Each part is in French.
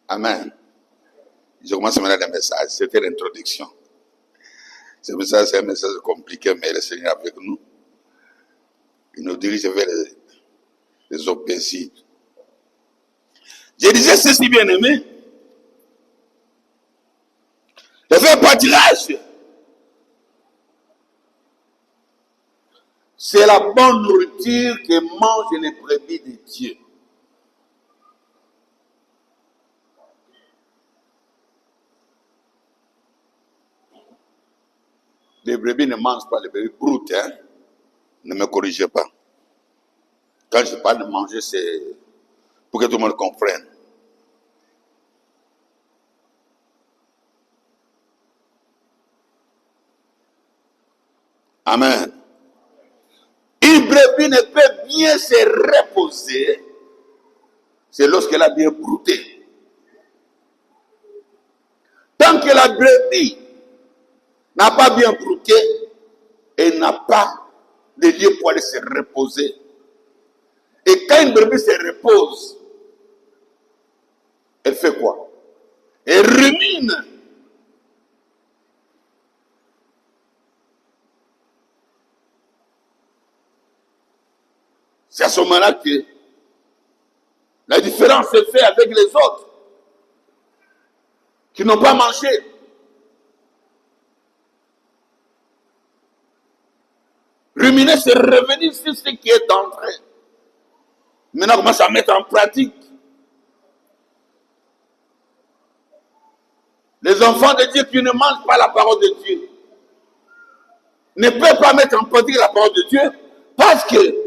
Amen. Je commence à mettre des messages. C'était l'introduction. Ce message, c'est un message compliqué, mais le Seigneur est avec nous. Il nous dirige vers les eaux paisibles. Je disais ceci, bien aimé. Le vrai pâturage, c'est la bonne nourriture que mangent les brebis de Dieu. Les brebis ne mangent pas, les brebis brutes, hein. Ne me corrigez pas. Quand je parle de manger, c'est pour que tout le monde comprenne. Amen. Une brebis ne peut bien se reposer, c'est lorsqu'elle a bien brouté. Tant que la brebis n'a pas bien brouté, elle n'a pas de lieu pour aller se reposer. Et quand une brebis se repose, elle fait quoi? Elle rumine. C'est à ce moment-là que la différence se fait avec les autres qui n'ont pas mangé. Ruminer, c'est revenir sur ce qui est entré. Maintenant, on commence à mettre en pratique. Les enfants de Dieu qui ne mangent pas la parole de Dieu ne peuvent pas mettre en pratique la parole de Dieu parce que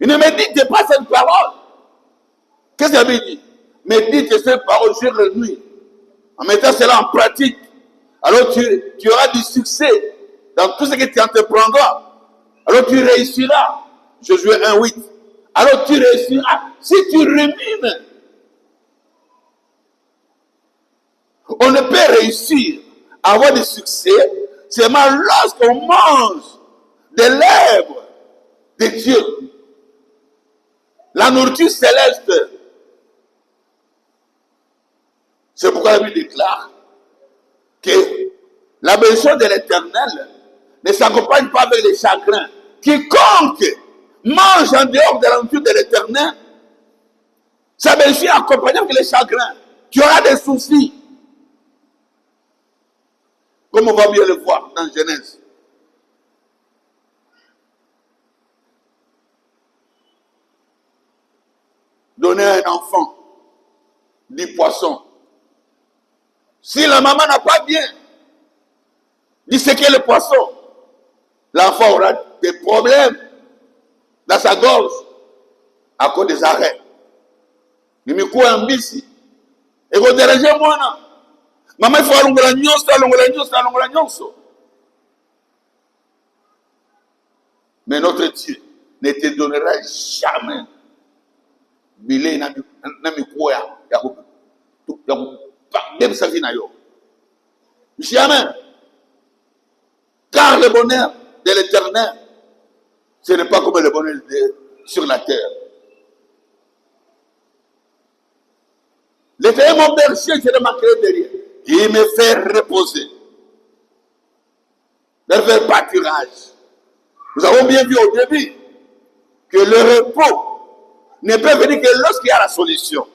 ils ne méditent pas cette parole. Qu'est-ce que ça veut dire? Médite cette parole jour et nuit. En mettant cela en pratique, alors tu auras du succès dans tout ce que tu entreprendras. Alors tu réussiras. Josué 1:8. Alors tu réussiras. Si tu rumines, on ne peut réussir à avoir du succès seulement lorsqu'on mange des lèvres de Dieu. La nourriture céleste. C'est pourquoi la Bible déclare que la bénédiction de l'Éternel ne s'accompagne pas avec les chagrins. Quiconque mange en dehors de la nourriture de l'Éternel, sa bénédiction est accompagnée avec les chagrins. Tu auras des soucis. Comme on va bien le voir dans Genèse. Donner à un enfant du poisson. Si la maman n'a pas bien disséqué le poisson, l'enfant aura des problèmes dans sa gorge à cause des arrêts. Il me court un bisi. Et vous dérangez moi, non? Maman, il faut alongola nyonso. Mais notre Dieu ne te donnera jamais. Bilé na mikoya même sa vie na yo. Jamais. Car le bonheur de l'Éternel, ce n'est pas comme le bonheur sur la terre. L'Éternel, mon berger, je ne manquerai de rien. Il me fait reposer. Le vrai pâturage. Nous avons bien vu au début que le repos ne peut venir que lorsqu'il y a la solution.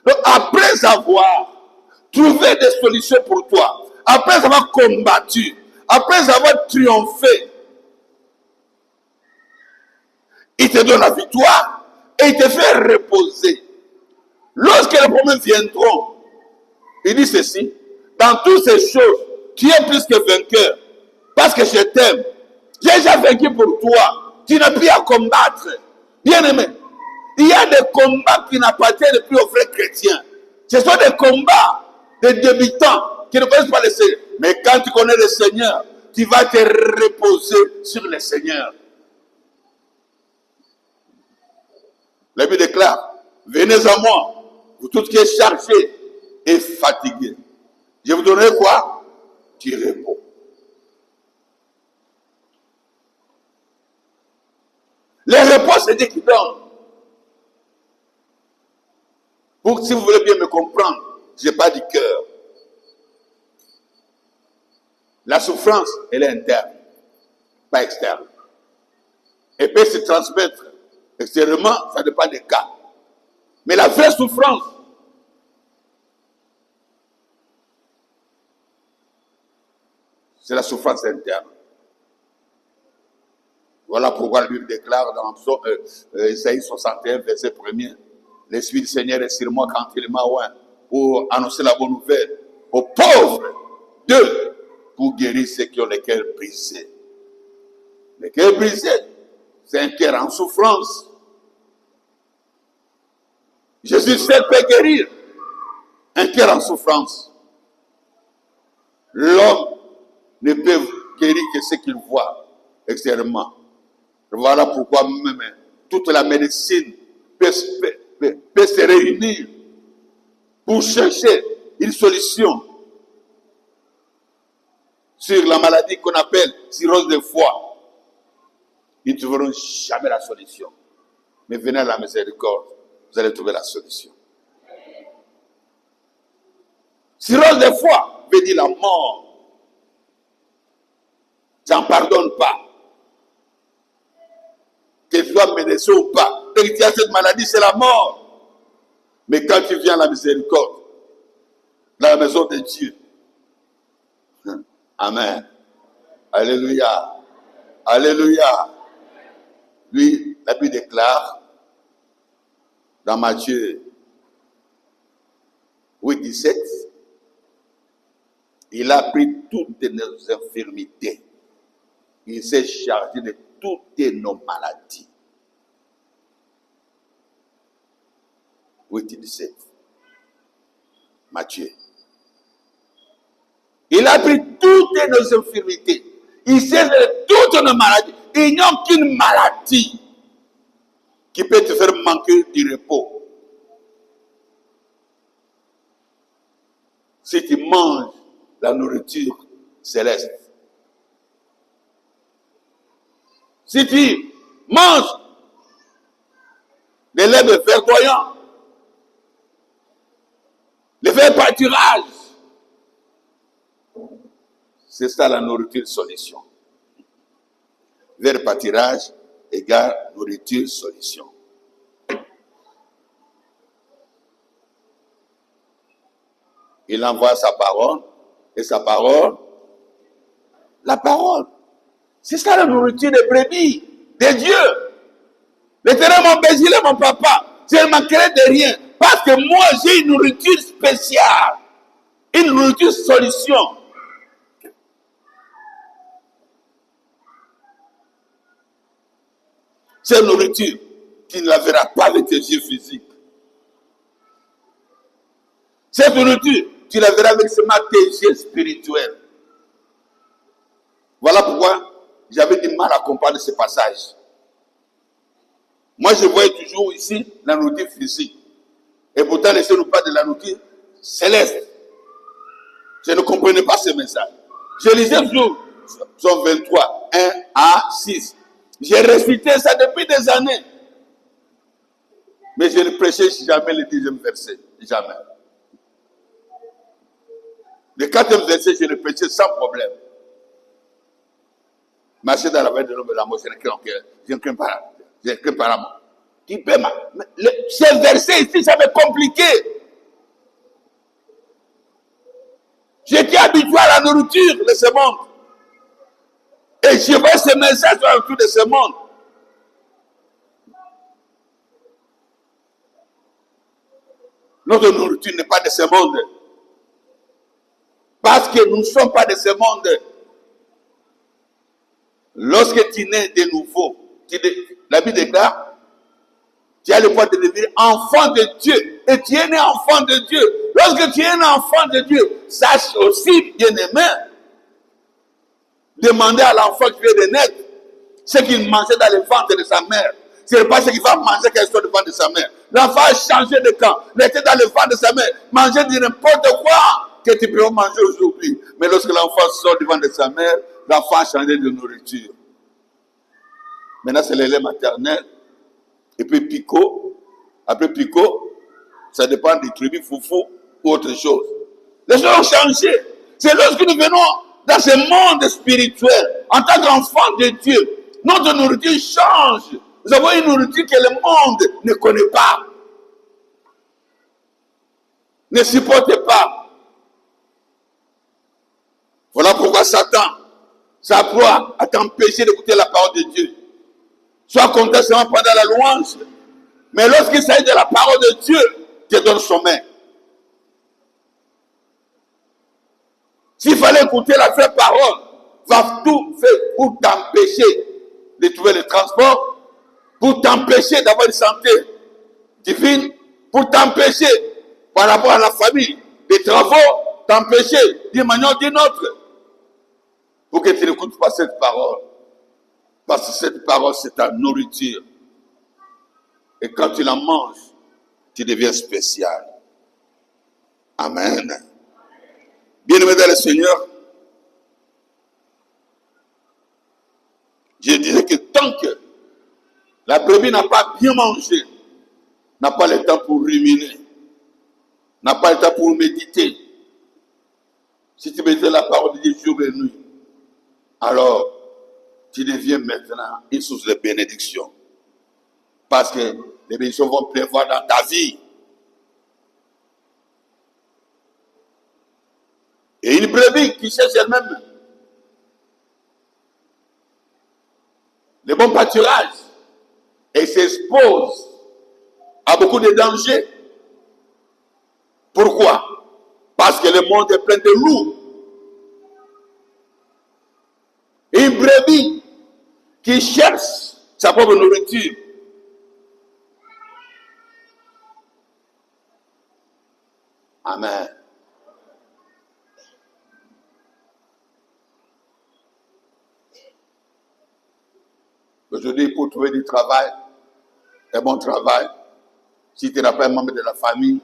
Donc, après avoir trouvé des solutions pour toi, après avoir combattu, après avoir triomphé, il te donne la victoire et il te fait reposer. Lorsque les problèmes viendront, il dit ceci: dans toutes ces choses, tu es plus que vainqueur, parce que je t'aime. J'ai déjà vaincu pour toi. Tu n'as plus à combattre. Bien aimé, il y a des combats qui n'appartiennent plus aux vrais chrétiens. Ce sont des combats de débutants qui ne connaissent pas le Seigneur. Mais quand tu connais le Seigneur, tu vas te reposer sur le Seigneur. La Bible déclare: venez à moi, vous tous qui êtes chargés et fatigués. Je vous donnerai quoi? Du repos. Le repos, c'est Dieu qui donne. Ou si vous voulez bien me comprendre, je n'ai pas du cœur. La souffrance, elle est interne, pas externe. Elle peut se transmettre extérieurement, ça dépend des cas. Mais la vraie souffrance, c'est la souffrance interne. Voilà pourquoi la Bible déclare dans Isaïe 61, verset 1er, l'Esprit du Seigneur est sur moi quand il m'a oint pour annoncer la bonne nouvelle aux pauvres d'eux, pour guérir ceux qui ont les cœurs brisés. Les cœurs brisés, c'est un cœur en souffrance. Jésus seul peut guérir un cœur en souffrance. L'homme ne peut guérir que ce qu'il voit extérieurement. Voilà pourquoi même toute la médecine peut se réunir pour chercher une solution sur la maladie qu'on appelle cirrhose de foie. Ils ne trouveront jamais la solution. Mais venez à la miséricorde, vous allez trouver la solution. Cirrhose de foie veut dire la mort. J'en pardonne pas. Que tu sois menacé ou pas. Dès que tu as cette maladie, c'est la mort. Mais quand tu viens à la miséricorde, dans la maison de Dieu, amen. Alléluia. Alléluia. Lui, la Bible déclare dans Matthieu 8, 17, il a pris toutes nos infirmités. Il s'est chargé de toutes nos maladies. 8, 17. Matthieu. Il a pris toutes nos infirmités. Il sait de toutes nos maladies. Il n'y a aucune maladie qui peut te faire manquer du repos. Si tu manges la nourriture céleste. Si tu manges des lèvres verdoyants, les verts pâturages, c'est ça la nourriture solution. Vers pâturage égale nourriture solution. Il envoie sa parole, et sa parole, la parole. C'est ça la nourriture des brebis, des dieux. L'Éternel mon berger, mon papa. Je ne manquerai de rien. Parce que moi, j'ai une nourriture spéciale. Une nourriture solution. Cette nourriture, tu ne la verras pas avec tes yeux physiques. Cette nourriture, tu la verras avec seulement tes yeux spirituels. Voilà pourquoi j'avais du mal à comprendre ce passage. Moi, je voyais toujours ici la nourriture physique. Et pourtant, laissez-nous pas de la nourriture céleste. Je ne comprenais pas ce message. Je lisais toujours Psaume 23, 1 à 6. J'ai récité ça depuis des années. Mais je ne prêchais jamais le 10e verset. Jamais. Le 4e verset, je le prêchais sans problème. Marcher dans la veille de l'homme de la mort, je ne crains pas. Je ne crains pas la mort. Ce verset ici, ça m'est compliqué. J'étais habitué à la nourriture de ce monde. Et je vois ce message autour de ce monde. Notre nourriture n'est pas de ce monde. Parce que nous ne sommes pas de ce monde. Lorsque tu nais de nouveau, la Bible déclare, tu as le pouvoir de devenir enfant de Dieu. Et tu es né enfant de Dieu. Lorsque tu es un enfant de Dieu, sache aussi, bien-aimé, demander à l'enfant qui vient de naître ce qu'il mangeait dans le ventre de sa mère. Ce n'est pas ce qu'il va manger quand il soit devant de sa mère. L'enfant a changé de camp. Il était dans le ventre de sa mère. Manger de n'importe quoi que tu peux manger aujourd'hui. Mais lorsque l'enfant sort devant de sa mère, l'enfant a changé de nourriture. Maintenant, c'est le lait maternel. Et puis picot. Après picot, Ça dépend des tribus foufou ou autre chose. Les choses ont changé. C'est lorsque nous venons dans ce monde spirituel, en tant qu'enfants de Dieu, notre nourriture change. Nous avons une nourriture que le monde ne connaît pas, ne supporte pas. Voilà pourquoi Satan s'emploie à t'empêcher d'écouter la parole de Dieu. Sois content seulement pendant la louange. Mais lorsqu'il s'agit de la parole de Dieu, te donne son main. S'il fallait écouter la vraie parole, va tout faire pour t'empêcher de trouver le transport, pour t'empêcher d'avoir une santé divine, pour t'empêcher par rapport à la famille, les travaux, t'empêcher d'une manière ou d'une autre, pour que tu n'écoutes pas cette parole. Parce que cette parole, c'est ta nourriture. Et quand tu la manges, tu deviens spécial. Amen. Bien-aimés dans le Seigneur, je dirais que tant que la brebis n'a pas bien mangé, n'a pas le temps pour ruminer, n'a pas le temps pour méditer, si tu médites la parole de Dieu jour et nuit, alors tu deviens maintenant une source de bénédiction. Parce que les bénédictions vont prévoir dans ta vie. Et une brebis qui cherche elle-même le bon pâturage et s'expose à beaucoup de dangers. Pourquoi? Parce que le monde est plein de loups. Et une brebis qui cherche sa propre nourriture, amen. Aujourd'hui, pour trouver du travail, un bon travail, si tu n'as pas un membre de la famille,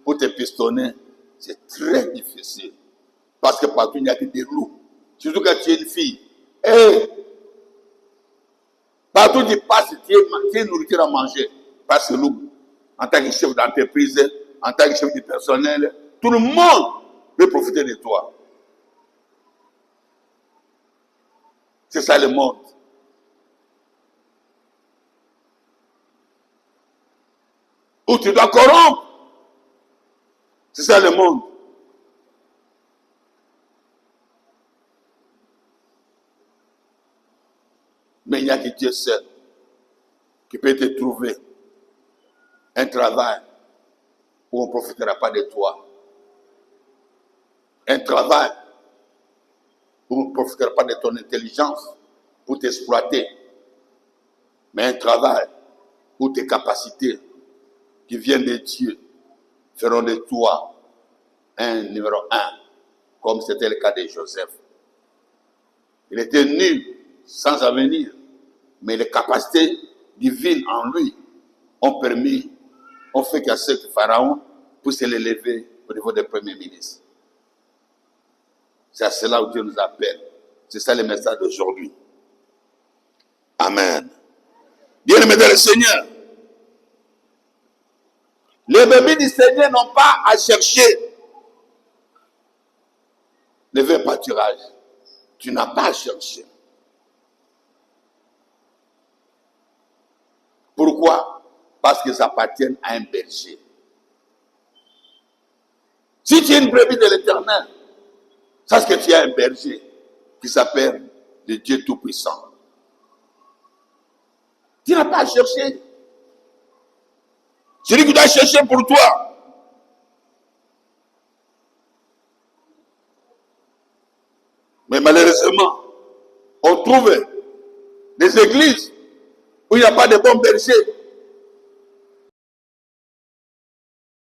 pour te pistonner, c'est très difficile. Parce que partout, il n'y a que des loups. Surtout quand tu es une fille. Et partout où tu passes, tu es nourriture à manger. Parce que loup, en tant que chef d'entreprise, en tant que chef du personnel, tout le monde veut profiter de toi. C'est ça le monde. Où tu dois corrompre. C'est ça le monde. Mais il n'y a que Dieu seul qui peut te trouver un travail où on ne profitera pas de toi. Un travail où on ne profitera pas de ton intelligence pour t'exploiter. Mais un travail où tes capacités qui viennent de Dieu feront de toi un numéro 1, comme c'était le cas de Joseph. Il était nul, sans avenir, mais les capacités divines en lui ont fait qu'à ce que Pharaon puisse l'élever au niveau des premiers ministres. C'est à cela où Dieu nous appelle. C'est ça le message d'aujourd'hui. Amen. Bien-aimés dans le Seigneur, les bébés du Seigneur n'ont pas à chercher le vrai pâturage. Tu n'as pas à chercher. Pourquoi? Parce qu'ils appartiennent à un berger. Si tu es une brebis de l'Éternel, sache que tu as un berger qui s'appelle le Dieu Tout-Puissant. Tu n'as pas à chercher. C'est lui qui doit chercher pour toi. Mais malheureusement, on trouve des églises où il n'y a pas de bons bergers.